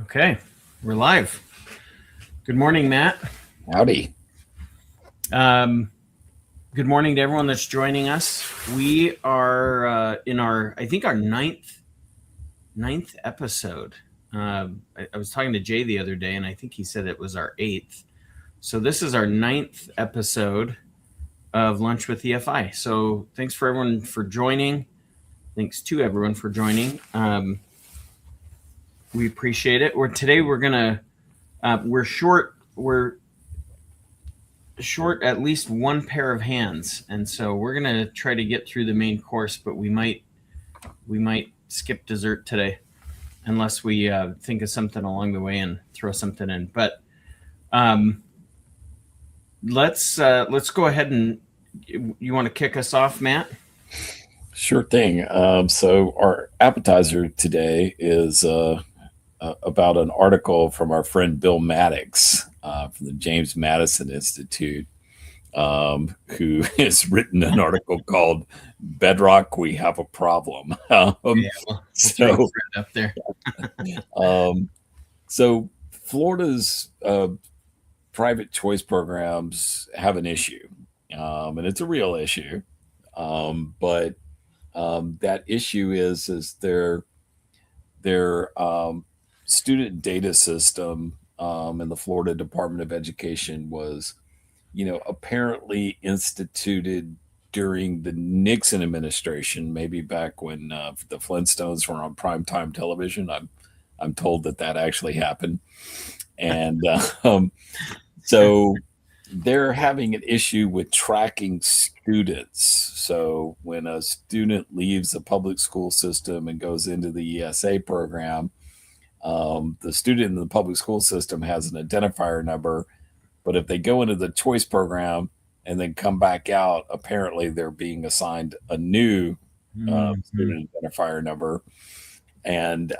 Okay, we're live. Good morning, Matt. Howdy. Good morning to everyone that's joining us. We are in I think our ninth episode. I was talking to Jay the other day, and I think he said it was our 8th. So this is our 9th episode of Lunch with EFI. So thanks for everyone for joining. Thanks to everyone for joining. We appreciate it. Today we're gonna we're short at least one pair of hands, and so we're gonna try to get through the main course, but we might skip dessert today unless we think of something along the way and throw something in. But let's go ahead and you want to kick us off, Matt? Sure thing. So our appetizer today is about an article from our friend Bill Maddox from the James Madison Institute, who has written an article called "Bedrock: We Have a Problem." We'll throw it up there. So Florida's private choice programs have an issue, and it's a real issue. But that issue is their student data system in the Florida Department of Education was, apparently instituted during the Nixon administration, maybe back when the Flintstones were on primetime television. I'm told that actually happened, and so they're having an issue with tracking students. So when a student leaves the public school system and goes into the ESA program, the student in the public school system has an identifier number, but if they go into the choice program and then come back out, apparently they're being assigned a new student identifier number. And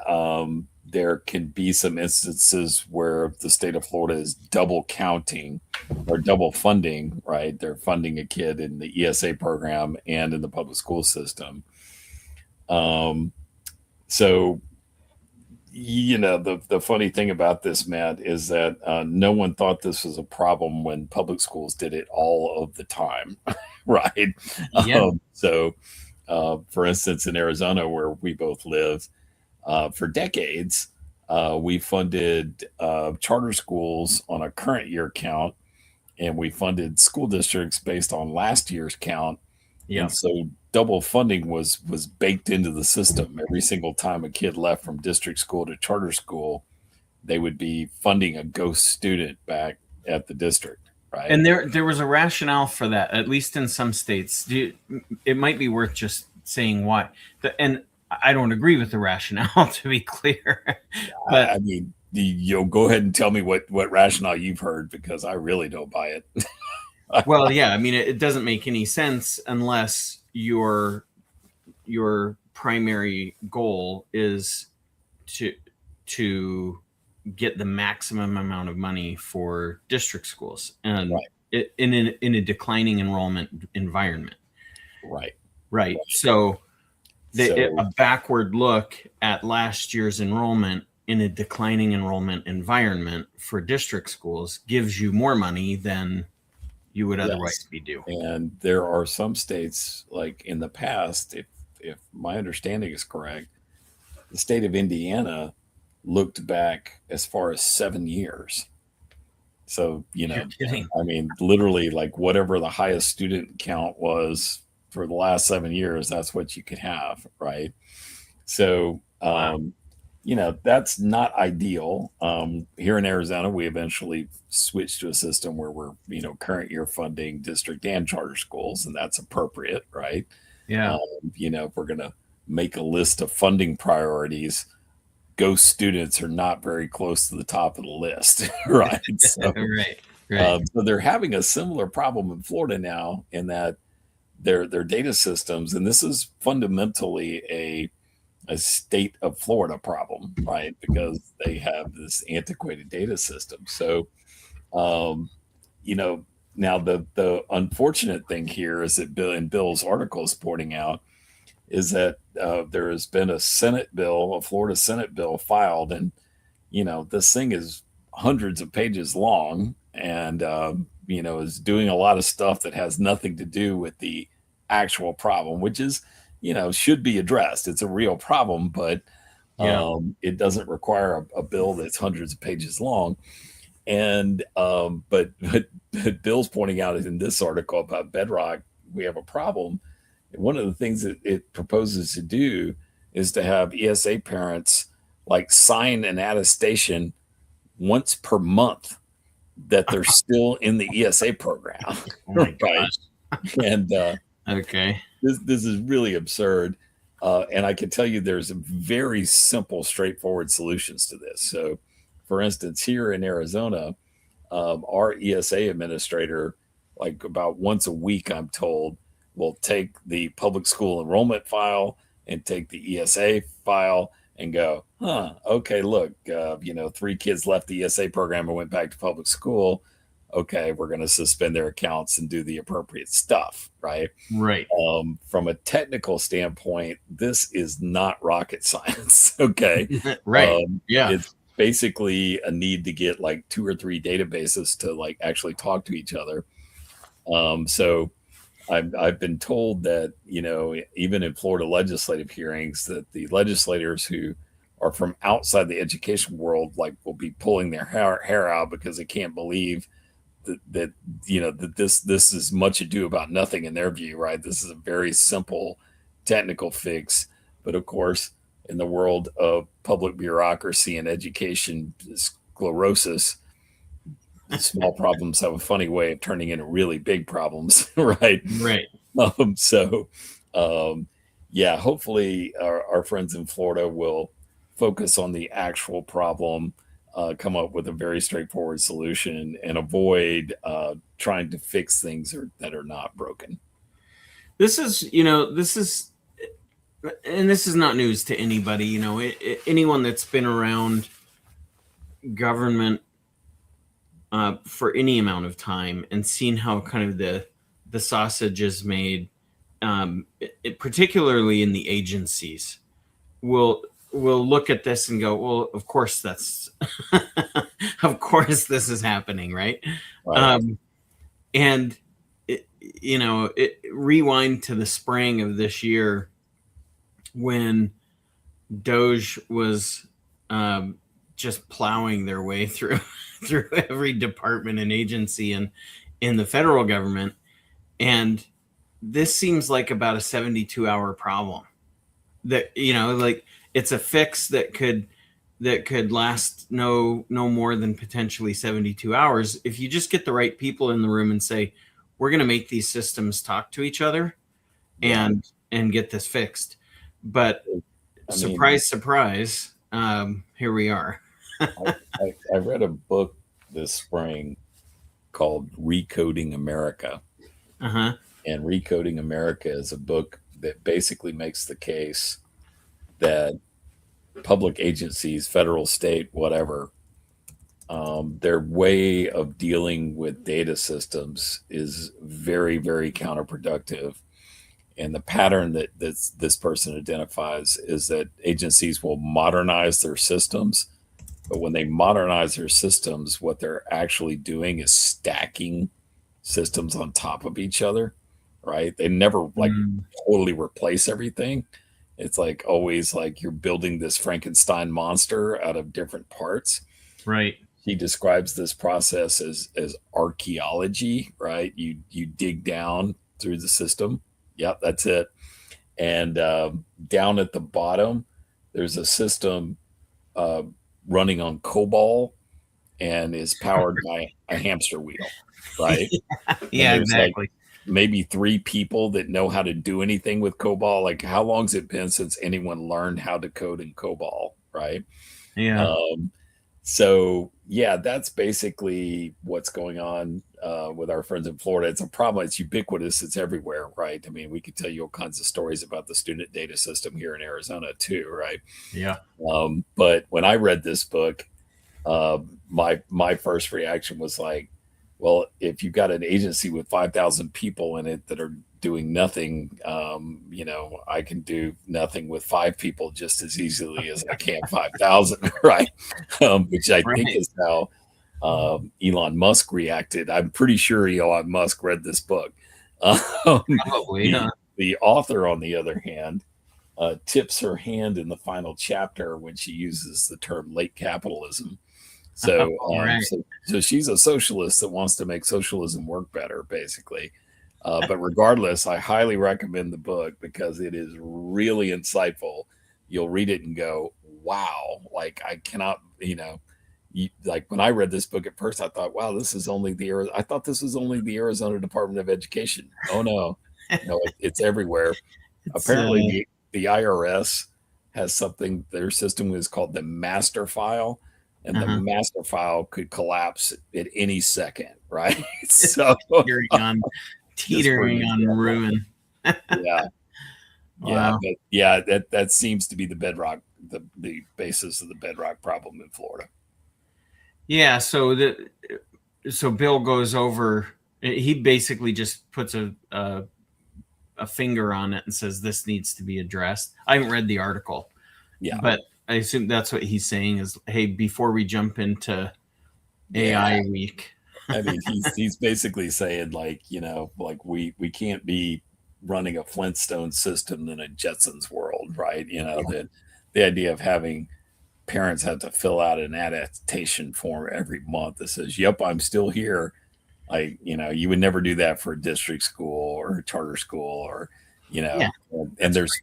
there can be some instances where the state of Florida is double counting or double funding, right? They're funding a kid in the ESA program and in the public school system. So, the funny thing about this, Matt, is that no one thought this was a problem when public schools did it all of the time, right? Yeah. For instance, in Arizona, where we both live, for decades, we funded charter schools on a current year count, and we funded school districts based on last year's count. Yeah. And so double funding was baked into the system. Every single time a kid left from district school to charter school, they would be funding a ghost student back at the district, right? And there was a rationale for that, at least in some states. It might be worth just saying why. And I don't agree with the rationale, to be clear. But I mean, you'll go ahead and tell me what rationale you've heard, because I really don't buy it. well, yeah, I mean, it doesn't make any sense unless your primary goal is to get the maximum amount of money for district schools, and right. in a declining enrollment environment. Right. So a backward look at last year's enrollment in a declining enrollment environment for district schools gives you more money than you would otherwise be due. And there are some states, like in the past, if my understanding is correct, the state of Indiana looked back as far as 7 years. So, I mean, literally, like whatever the highest student count was for the last 7 years, that's what you could have, right? So, that's not ideal. Here in Arizona, we eventually switched to a system where we're, current year funding district and charter schools, and that's appropriate, right? Yeah. If we're going to make a list of funding priorities, ghost students are not very close to the top of the list, right? So, right. So they're having a similar problem in Florida now, in that their data systems, and this is fundamentally a state of Florida problem, right? Because they have this antiquated data system. So, now the unfortunate thing here is that Bill's article is pointing out is that there has been a Florida Senate bill filed, and this thing is hundreds of pages long and, is doing a lot of stuff that has nothing to do with the actual problem, which is, should be addressed. It's a real problem, but it doesn't require a bill that's hundreds of pages long. And but Bill's pointing out in this article about Bedrock, we have a problem. One of the things that it proposes to do is to have ESA parents like sign an attestation once per month that they're still in the ESA program. Oh my gosh. And okay, this is really absurd. And I can tell you there's very simple, straightforward solutions to this. So, for instance, here in Arizona, our ESA administrator, like about once a week, I'm told, will take the public school enrollment file and take the ESA file and go, okay, look, 3 kids left the ESA program and went back to public school. Okay, we're going to suspend their accounts and do the appropriate stuff, right? Right. From a technical standpoint, this is not rocket science, okay? Right. It's basically a need to get like 2 or 3 databases to like actually talk to each other. So I've been told that, even in Florida legislative hearings, that the legislators who are from outside the education world, like, will be pulling their hair out because they can't believe that this is much ado about nothing in their view, right? This is a very simple technical fix. But of course, in the world of public bureaucracy and education sclerosis, small problems have a funny way of turning into really big problems, right? Right. Hopefully our friends in Florida will focus on the actual problem, come up with a very straightforward solution, and avoid trying to fix things that are not broken. This is not news to anybody. Anyone that's been around government for any amount of time and seen how kind of the sausage is made, particularly in the agencies, will look at this and go, well, of course of course this is happening, right? And rewind to the spring of this year when DOGE was just plowing their way through every department and agency in the federal government. And this seems like about a 72-hour problem that, like, it's a fix that could last no more than potentially 72 hours. If you just get the right people in the room and say, we're going to make these systems talk to each other and get this fixed. But surprise, here we are. I read a book this spring called Recoding America. Uh-huh. And Recoding America is a book that basically makes the case that public agencies, federal, state, whatever, their way of dealing with data systems is very, very counterproductive. And the pattern that this person identifies is that agencies will modernize their systems, but when they modernize their systems, what they're actually doing is stacking systems on top of each other, right? They never totally replace everything. It's like always like you're building this Frankenstein monster out of different parts. Right. He describes this process as archaeology, right? You dig down through the system. Yep, that's it. And down at the bottom, there's a system running on COBOL and is powered by a hamster wheel, right? Yeah, exactly. Like maybe 3 people that know how to do anything with COBOL. Like, how long's it been since anyone learned how to code in COBOL, right? Yeah. So yeah, that's basically what's going on with our friends in Florida. It's a problem. It's ubiquitous. It's everywhere, right? I mean, we could tell you all kinds of stories about the student data system here in Arizona too, right? Yeah. But when I read this book, my first reaction was like, well, if you've got an agency with 5,000 people in it that are doing nothing, I can do nothing with 5 people just as easily as I can 5,000, right? Which I think is how Elon Musk reacted. I'm pretty sure Elon Musk read this book. Probably, the author, on the other hand, tips her hand in the final chapter when she uses the term late capitalism. So, so she's a socialist that wants to make socialism work better, basically. But regardless, I highly recommend the book because it is really insightful. You'll read it and go, wow, like I cannot, like when I read this book at first, I thought, wow, this is only I thought this was only the Arizona Department of Education. Oh no, it's everywhere. Apparently the IRS has something, their system is called the master file. And the master file could collapse at any second, right? So teetering on ruin. Yeah. Wow. But yeah, that seems to be the bedrock, the basis of the bedrock problem in Florida. Yeah. So Bill goes over. He basically just puts a finger on it and says this needs to be addressed. I haven't read the article. Yeah, but I assume that's what he's saying is, hey, before we jump into AI week. I mean, he's basically saying like we can't be running a Flintstone system in a Jetsons world, right? The idea of having parents have to fill out an attestation form every month that says, yep, I'm still here. Like, you would never do that for a district school or a charter school or, and there's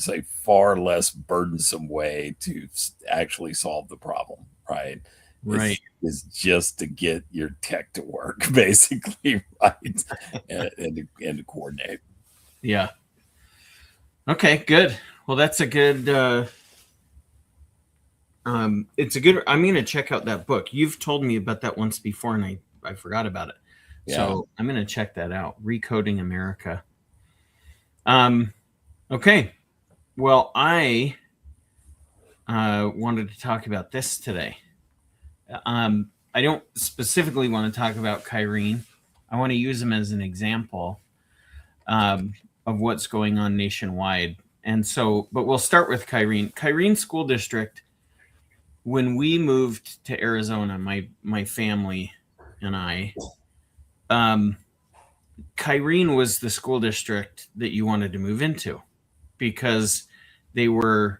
a far less burdensome way to actually solve the problem, right? Right. Is just to get your tech to work, basically, right? and to coordinate. Yeah. Okay, good. Well, that's a good, it's a good, I'm going to check out that book. You've told me about that once before and I forgot about it. Yeah. So I'm going to check that out. Recoding America. Okay. Well, I wanted to talk about this today. I don't specifically want to talk about Kyrene. I want to use them as an example of what's going on nationwide. And so, but we'll start with Kyrene. Kyrene School District, when we moved to Arizona, my family and I, Kyrene was the school district that you wanted to move into because they were,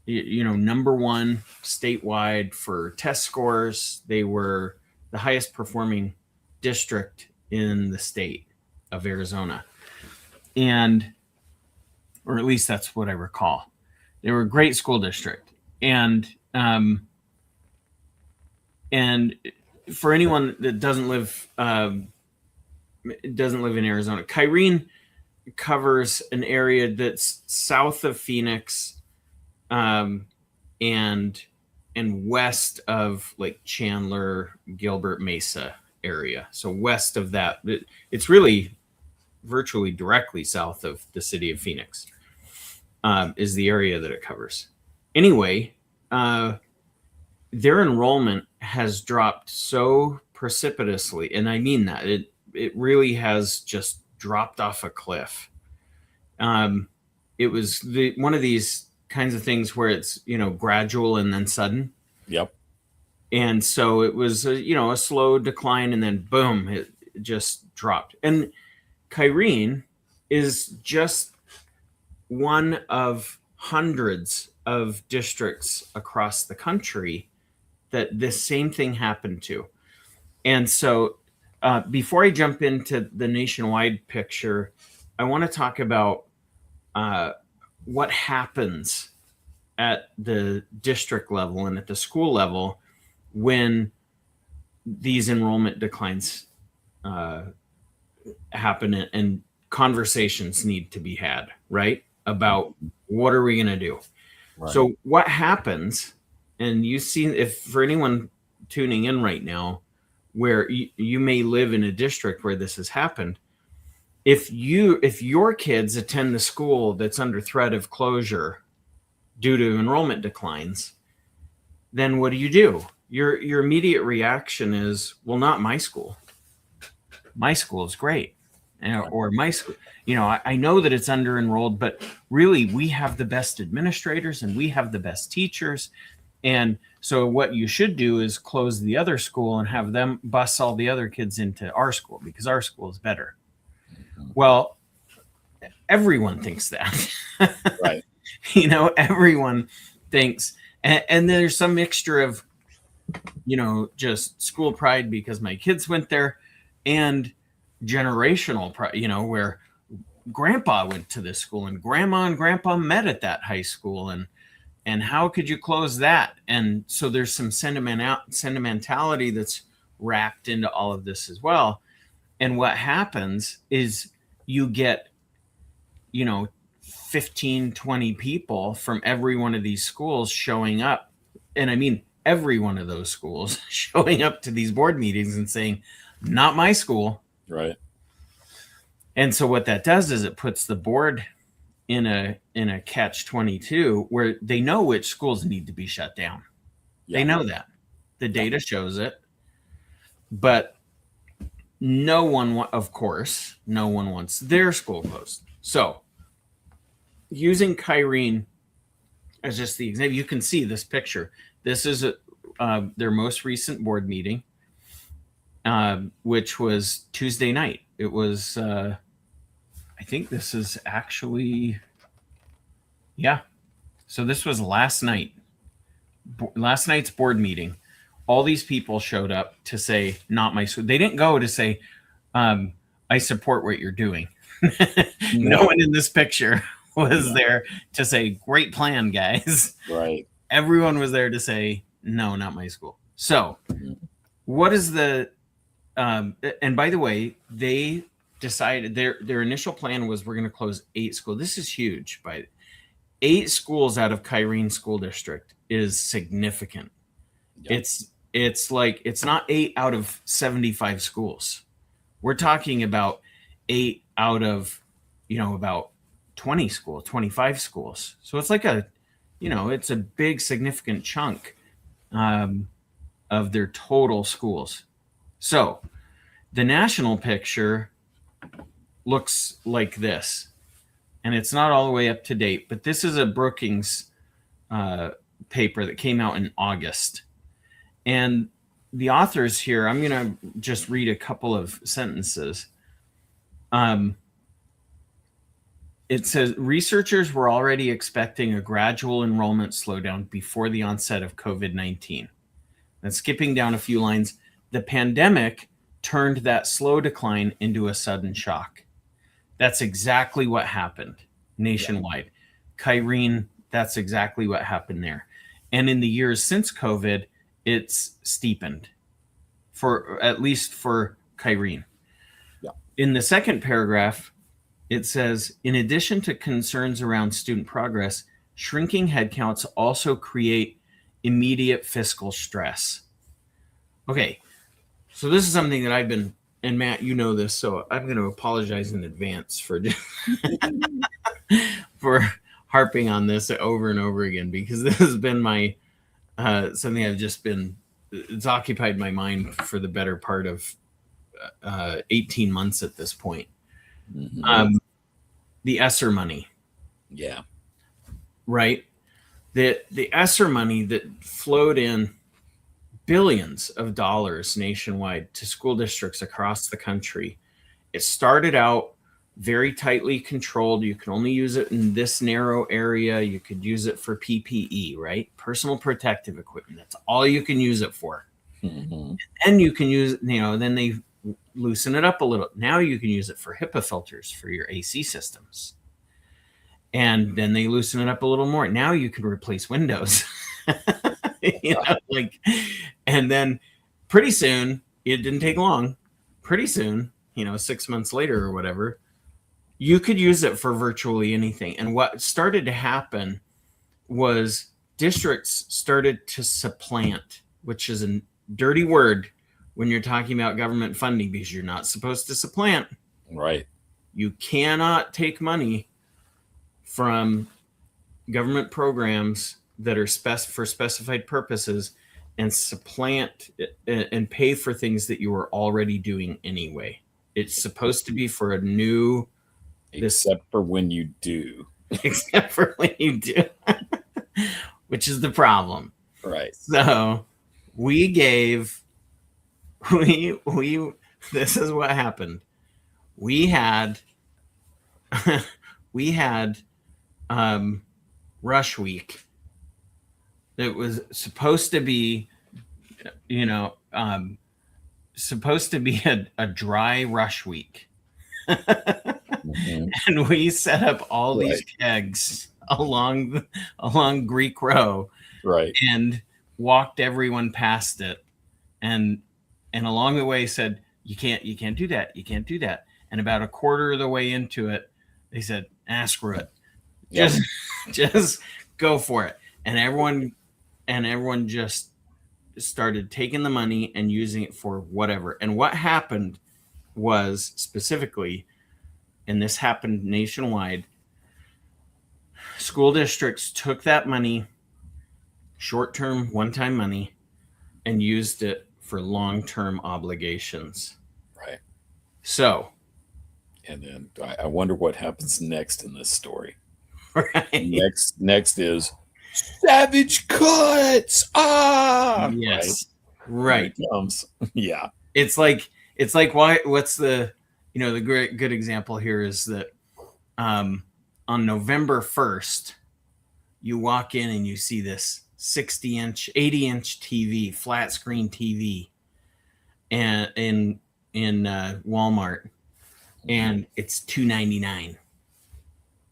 number one statewide for test scores. They were the highest performing district in the state of Arizona. Or at least that's what I recall. They were a great school district. And for anyone that doesn't live in Arizona, Kyrene covers an area that's south of Phoenix, and west of like Chandler, Gilbert Mesa area. So west of that, it's really virtually directly south of the city of Phoenix, is the area that it covers. Anyway, their enrollment has dropped so precipitously, and I mean that it really has just dropped off a cliff. It was one of these kinds of things where it's gradual and then sudden. Yep. And so it was a slow decline, and then boom, it just dropped. And Kyrene is just one of hundreds of districts across the country that this same thing happened to. And so before I jump into the nationwide picture, I want to talk about what happens at the district level and at the school level when these enrollment declines happen and conversations need to be had, right? About what are we going to do? Right. So what happens, and you see, if for anyone tuning in right now, where you may live in a district where this has happened, if your kids attend the school that's under threat of closure due to enrollment declines, then what do? Your immediate reaction is, well, not my school. My school is great. or my school. I know that it's under enrolled, but really we have the best administrators and we have the best teachers. And so what you should do is close the other school and have them bus all the other kids into our school because our school is better. Well, everyone thinks that. Right. Everyone thinks, and there's some mixture of, just school pride because my kids went there and generational pride, where grandpa went to this school and grandma and grandpa met at that high school. And how could you close that? And so there's some sentimentality that's wrapped into all of this as well. And what happens is you get, 15, 20 people from every one of these schools showing up. And I mean, every one of those schools showing up to these board meetings and saying, not my school. Right. And so what that does is it puts the board in a catch-22 where they know which schools need to be shut down. Yeah. They know that. The data shows it. But no one wants their school closed. So using Kyrene as just the example, you can see this picture. This is their most recent board meeting, which was Tuesday night. It was, I think this is actually, so this was last night. Last night's board meeting. All these people showed up to say, not my school. They didn't go to say, I support what you're doing. No one in this picture was there to say, great plan, guys. Right. Everyone was there to say, no, not my school. So what is the, and by the way, they decided their initial plan was we're going to close 8 schools. This is huge. 8 schools out of Kyrene School District is significant. Yep. It's like, it's not 8 out of 75 schools. We're talking about 8 out of, about 20 schools, 25 schools. So it's like it's a big, significant chunk of their total schools. So the national picture looks like this, and it's not all the way up to date, but this is a Brookings paper that came out in August. And the authors here, I'm going to just read a couple of sentences. It says, researchers were already expecting a gradual enrollment slowdown before the onset of COVID-19. And skipping down a few lines, the pandemic turned that slow decline into a sudden shock. That's exactly what happened nationwide. Kyrene, that's exactly what happened there. And in the years since COVID, it's steepened, at least for Kyrene. Yeah. In the second paragraph, it says, in addition to concerns around student progress, shrinking headcounts also create immediate fiscal stress. Okay, so this is something that I've been, and Matt, you know this, so I'm going to apologize in advance for for harping on this over and over again, because this has been my something I've just been, it's occupied my mind for the better part of 18 months at this point. Mm-hmm. The ESSER money. Yeah. Right. The ESSER money that flowed in billions of dollars nationwide to school districts across the country. It started out very tightly controlled. You can only use it in this narrow area. You could use it for PPE, right? Personal protective equipment. That's all you can use it for. Mm-hmm. And you can use, then they loosen it up a little. Now you can use it for HIPAA filters for your AC systems. And then they loosen it up a little more. Now you can replace windows. And then pretty soon, it didn't take long. Pretty soon, 6 months later or whatever, you could use it for virtually anything. And what started to happen was districts started to supplant, which is a dirty word when you're talking about government funding, because you're not supposed to supplant. Right. You cannot take money from government programs that are for specified purposes and supplant and pay for things that you were already doing anyway. It's supposed to be for a new, except for when you do. Except for when you do, which is the problem. Right. So we this is what happened. We had we had rush week. It was supposed to be, supposed to be a dry rush week. And we set up all these kegs along Greek Row, right, and walked everyone past it, and along the way said, you can't do that, you can't do that. And about a quarter of the way into it, they said, screw it, just go for it. And everyone just started taking the money and using it for whatever. And what happened was, specifically, and this happened nationwide, school districts took that money, short-term, one-time money, and used it for long-term obligations. Right. So, and then I wonder what happens next in this story. Right. Next is savage cuts. Yes. Right. Comes. Yeah. It's like what's the the great good example here is that on November 1st, you walk in and you see this 60-inch, 80-inch TV, flat screen TV, and in Walmart, and it's $299,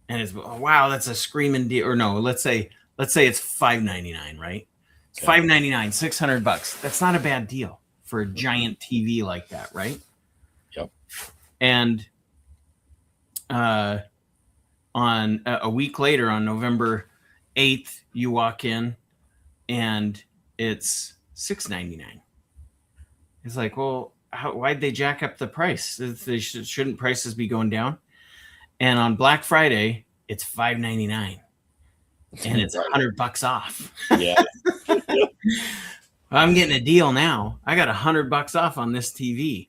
and it's, oh, wow, that's a screaming deal. Or no, let's say it's $599, right? It's $599, $600. That's not a bad deal for a giant TV like that, right? Yep. And on a week later, on November 8th, you walk in and it's $699. It's like, well, why'd they jack up the price? Shouldn't prices be going down? And on Black Friday, it's $599, and it's $100 off. Yeah. I'm getting a deal now. I got $100 off on this TV.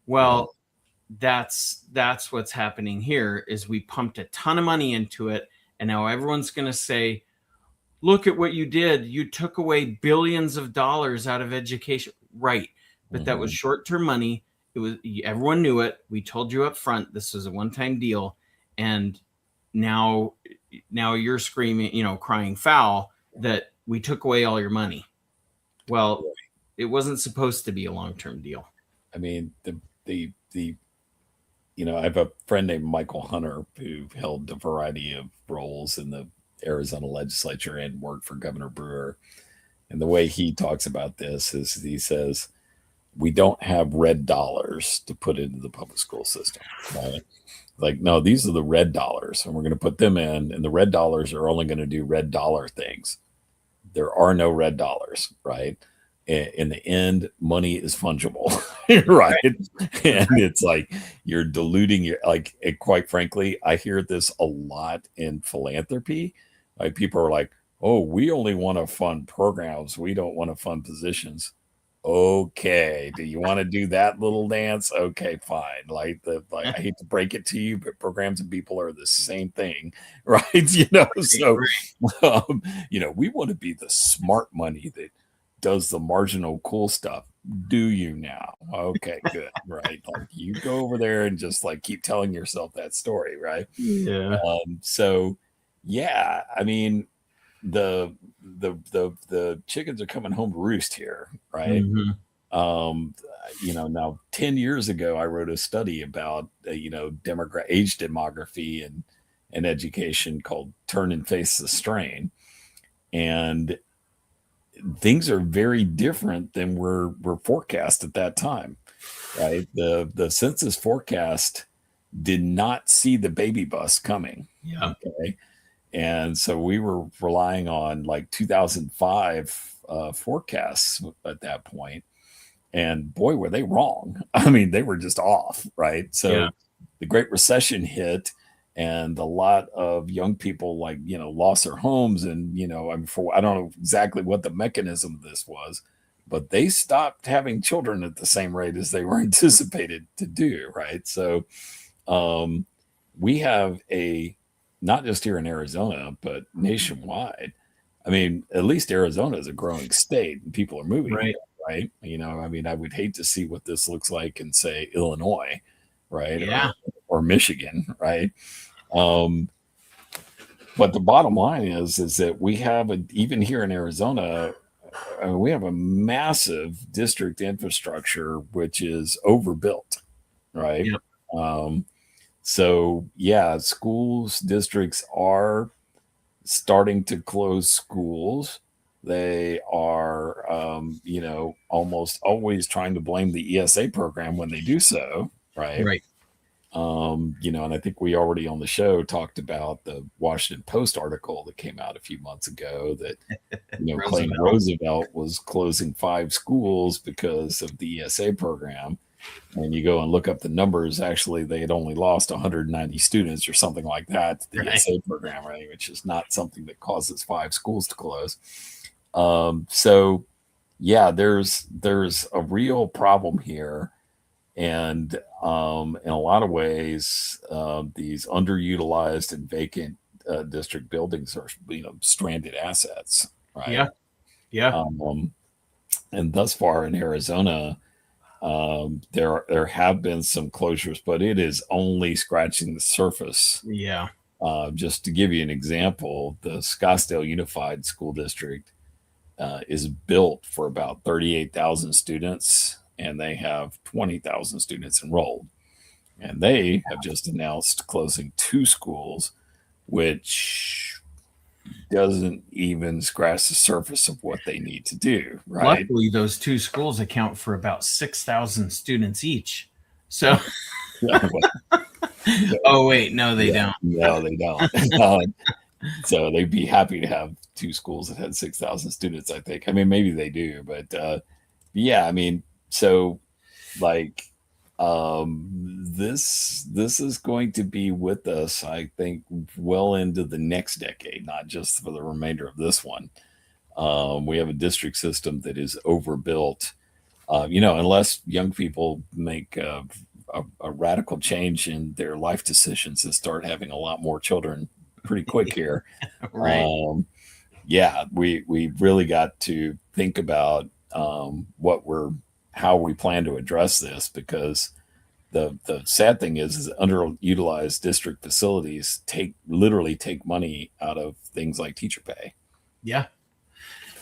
Well, that's what's happening here. Is we pumped a ton of money into it, and now everyone's going to say, look at what you did. You took away billions of dollars out of education. Right. But that was short-term money. It was, everyone knew it. We told you up front, this was a one-time deal. And now you're screaming, crying foul that we took away all your money. Well, it wasn't supposed to be a long-term deal. I mean, I have a friend named Michael Hunter who held a variety of roles in the Arizona legislature and worked for Governor Brewer. And the way he talks about this is he says, we don't have red dollars to put into the public school system, right? Like, no, these are the red dollars, and we're going to put them in, and the red dollars are only going to do red dollar things. There are no red dollars, right? In the end, money is fungible, right? And it's like you're diluting your, quite frankly, I hear this a lot in philanthropy. Like, people are like, oh, we only want to fund programs. We don't want to fund positions. Okay, do you want to do that little dance? Okay, fine. I hate to break it to you, but programs and people are the same thing, right? So we want to be the smart money that does the marginal cool stuff. Do you now? Okay, good, right? Like, you go over there and just keep telling yourself that story, right? Yeah. So yeah, I mean, the chickens are coming home to roost here, right? Now 10 years ago, I wrote a study about age demography and education called Turn and Face the Strain, and things are very different than were forecast at that time, right? The census forecast did not see the baby bust coming. Yeah. Okay. And so we were relying on 2005 forecasts at that point. And boy, were they wrong. I mean, they were just off, right? So the Great Recession hit, and a lot of young people lost their homes. And, I don't know exactly what the mechanism of this was, but they stopped having children at the same rate as they were anticipated to do, right? So we have not just here in Arizona, but nationwide. I mean, at least Arizona is a growing state and people are moving here, right? I mean, I would hate to see what this looks like in, say, Illinois, right? Yeah. Or Michigan, right? But the bottom line is that we have even here in Arizona, we have a massive district infrastructure which is overbuilt, right? Yep. So yeah, schools districts are starting to close schools. They are, almost always trying to blame the ESA program when they do so, right? Right. And I think we already on the show talked about the Washington Post article that came out a few months ago that, claimed Roosevelt was closing 5 schools because of the ESA program. And you go and look up the numbers, actually, they had only lost 190 students or something like that to the ESA program, right? Which is not something that causes 5 schools to close. So yeah, there's a real problem here. And in a lot of ways, these underutilized and vacant district buildings are, stranded assets, right? Yeah. Yeah. And thus far in Arizona, there have been some closures, but it is only scratching the surface. Yeah. Just to give you an example, the Scottsdale Unified School District is built for about 38,000 students, and they have 20,000 students enrolled. And they have just announced closing 2 schools, which doesn't even scratch the surface of what they need to do, right? Luckily, those 2 schools account for about 6,000 students each. So, oh wait, no, they don't. No, they don't. So they'd be happy to have 2 schools that had 6,000 students, I think. I mean, maybe they do, but yeah, I mean, so like this is going to be with us, I think, well into the next decade, not just for the remainder of this one. We have a district system that is overbuilt. Unless young people make a radical change in their life decisions and start having a lot more children pretty quick here. Right. Yeah, we really got to think about how we plan to address this, because the sad thing is underutilized district facilities literally take money out of things like teacher pay. Yeah.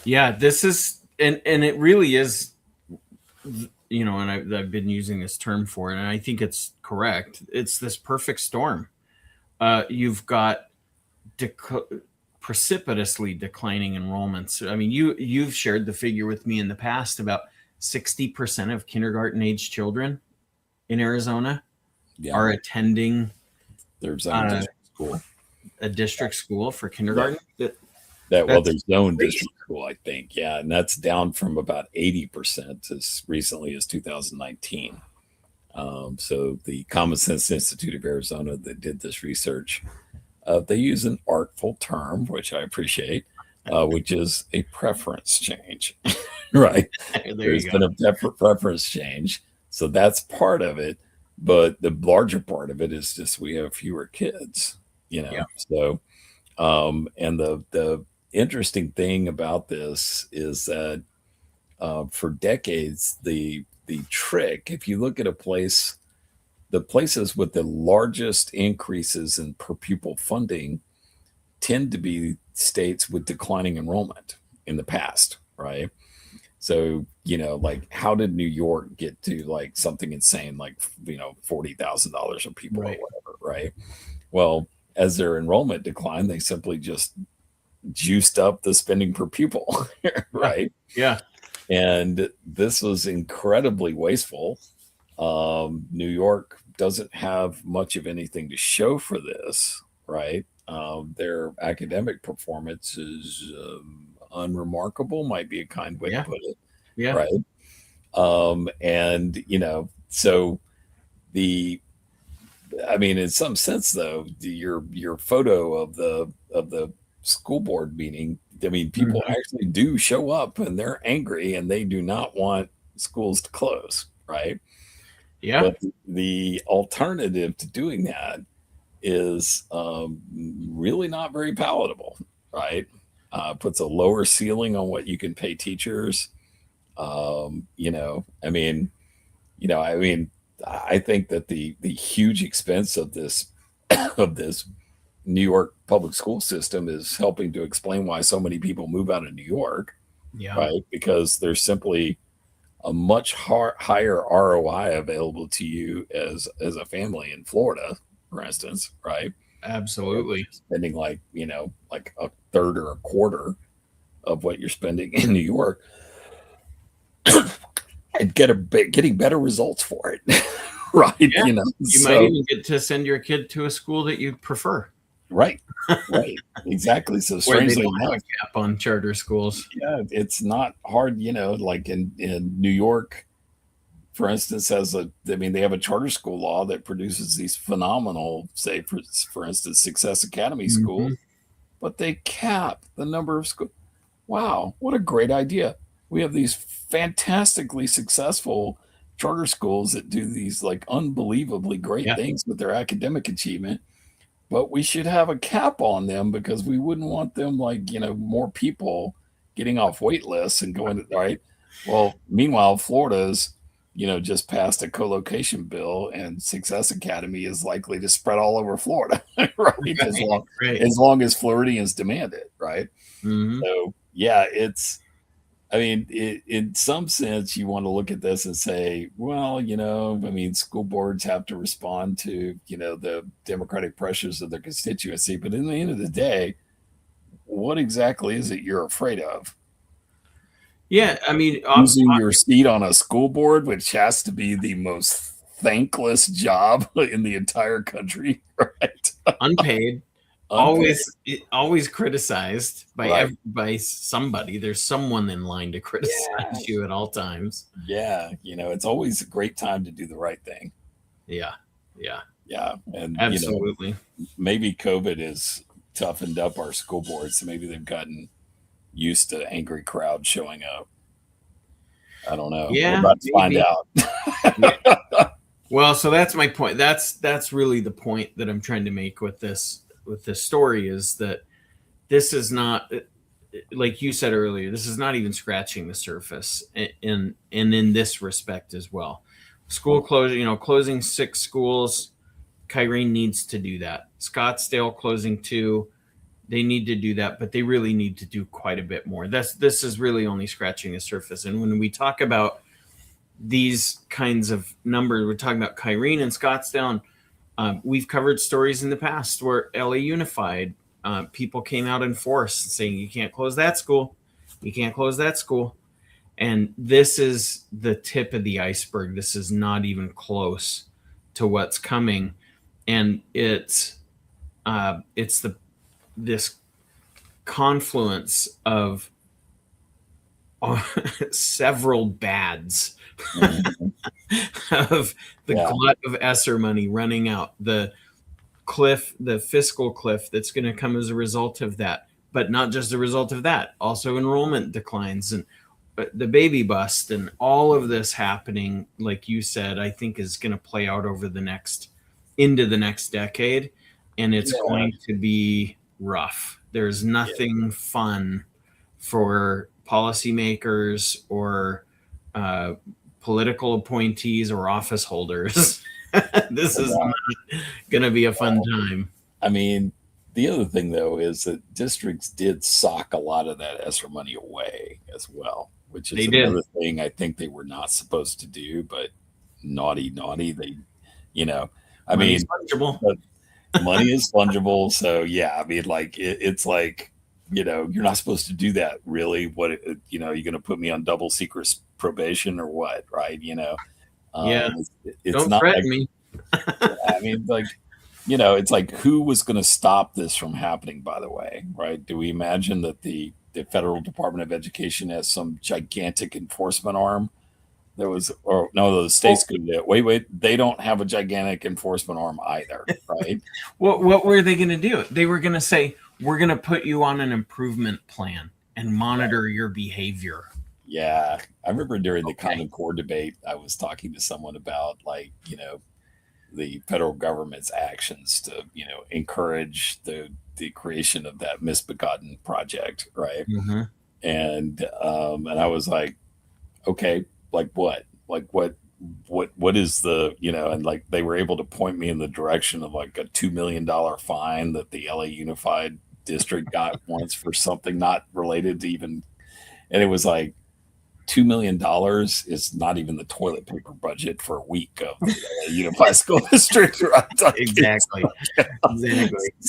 Yeah. This is, and it really is, and I've been using this term for it, and I think it's correct. It's this perfect storm. You've got precipitously declining enrollments. I mean, you've shared the figure with me in the past about 60% of kindergarten age children in Arizona are attending their zone district school. A district school for kindergarten. Their zone district school, I think. Yeah. And that's down from about 80% as recently as 2019. So the Common Sense Institute of Arizona that did this research, they use an artful term, which I appreciate, which is a preference change, right? There's been a preference change. So that's part of it. But the larger part of it is just we have fewer kids, So, and the interesting thing about this is that for decades, the trick, if you look at the places with the largest increases in per pupil funding tend to be states with declining enrollment in the past, right? So, like, how did New York get to like something insane, like, $40,000 a people or whatever, right? Well, as their enrollment declined, they simply just juiced up the spending per pupil, right? Yeah. And this was incredibly wasteful. New York doesn't have much of anything to show for this, right? Their academic performance is unremarkable, might be a kind way to put it. Yeah. Right. And so in some sense, though, your photo of the school board meeting I mean, people actually do show up and they're angry and they do not want schools to close, right? Yeah. But the alternative to doing that is really not very palatable, right? Puts a lower ceiling on what you can pay teachers. You know, I mean, I think that the huge expense of this of this New York public school system is helping to explain why so many people move out of New York, right? Because there's simply a much higher ROI available to you as a family in Florida, for instance, right? Absolutely. Spending like a third or a quarter of what you're spending in New York, and getting better results for it, right? Yeah. You might even get to send your kid to a school that you prefer. Right. Exactly. So strangely enough, have a cap on charter schools. Yeah, it's not hard, like in New York, for instance, they have a charter school law that produces these phenomenal, say for instance, Success Academy schools, but they cap the number of schools. Wow, what a great idea. We have these fantastically successful charter schools that do these like unbelievably great things with their academic achievement. But we should have a cap on them because we wouldn't want them more people getting off wait lists and going right. Well, meanwhile, Florida's, just passed a co-location bill and Success Academy is likely to spread all over Florida, right? As long as Floridians demand it, right? So yeah, in some sense, you want to look at this and say, well, school boards have to respond to, the democratic pressures of their constituency. But in the end of the day, what exactly is it you're afraid of? Yeah, losing your seat on a school board, which has to be the most thankless job in the entire country, right? Unpaid. Always criticized by somebody. There's someone in line to criticize you at all times. Yeah, it's always a great time to do the right thing. Yeah, and absolutely. Maybe COVID has toughened up our school boards, so maybe they've gotten used to angry crowds showing up. I don't know. Yeah, we're about to find out. Well, so that's my point. That's really the point that I'm trying to make with this story, is that this is not, like you said earlier, this is not even scratching the surface in this respect as well. School closure, closing 6 schools, Kyrene needs to do that. Scottsdale closing 2, they need to do that, but they really need to do quite a bit more. This is really only scratching the surface. And when we talk about these kinds of numbers, we're talking about Kyrene and Scottsdale. We've covered stories in the past where LA Unified, people came out in force saying, you can't close that school. You can't close that school. And this is the tip of the iceberg. This is not even close to what's coming. And it's this confluence of several bads of the glut of ESSER money running out, the fiscal cliff that's going to come as a result of that, but not just a result of that, also enrollment declines and the baby bust, and all of this happening, like you said, I think is going to play out over into the next decade, and it's going to be rough. There's nothing fun for policymakers or political appointees or office holders. This is not going to be a fun time. The other thing, though, is that districts did sock a lot of that ESSER money away as well, which is another thing I think they were not supposed to do, but naughty. They, Money's fungible. Money is fungible. So, it's like, you're not supposed to do that, really. What, you're going to put me on double secret probation or what, right? It's don't not threaten me. It's like, who was going to stop this from happening, by the way, right? Do we imagine that the Federal Department of Education has some gigantic enforcement arm? The states could do it. Wait, they don't have a gigantic enforcement arm either, right? What were they going to do? They were going to say, we're going to put you on an improvement plan and monitor your behavior. Yeah. I remember during the Common Core debate, I was talking to someone about, like, you know, the federal government's actions to, you know, encourage the creation of that misbegotten project. Right. Mm-hmm. And I was like, okay, like what is the, you know, and like they were able to point me in the direction of like a $2 million fine that the LA Unified District got once for something not related to even, and it was like $2 million is not even the toilet paper budget for a week of the LA Unified School District. Right? Exactly.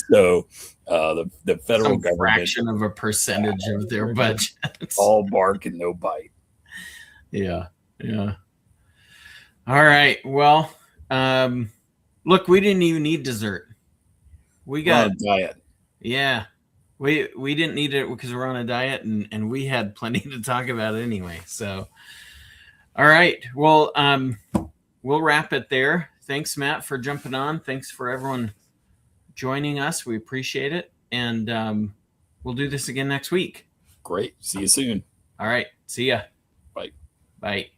So the federal government, fraction of a percentage of their budget, all bark and no bite. Yeah. All right. Well, look, we didn't even need dessert. We got a diet. Yeah. We didn't need it because we're on a diet, and we had plenty to talk about anyway. So, all right. Well, we'll wrap it there. Thanks, Matt, for jumping on. Thanks for everyone joining us. We appreciate it. And we'll do this again next week. Great. See you soon. All right. See ya. Bye. Bye.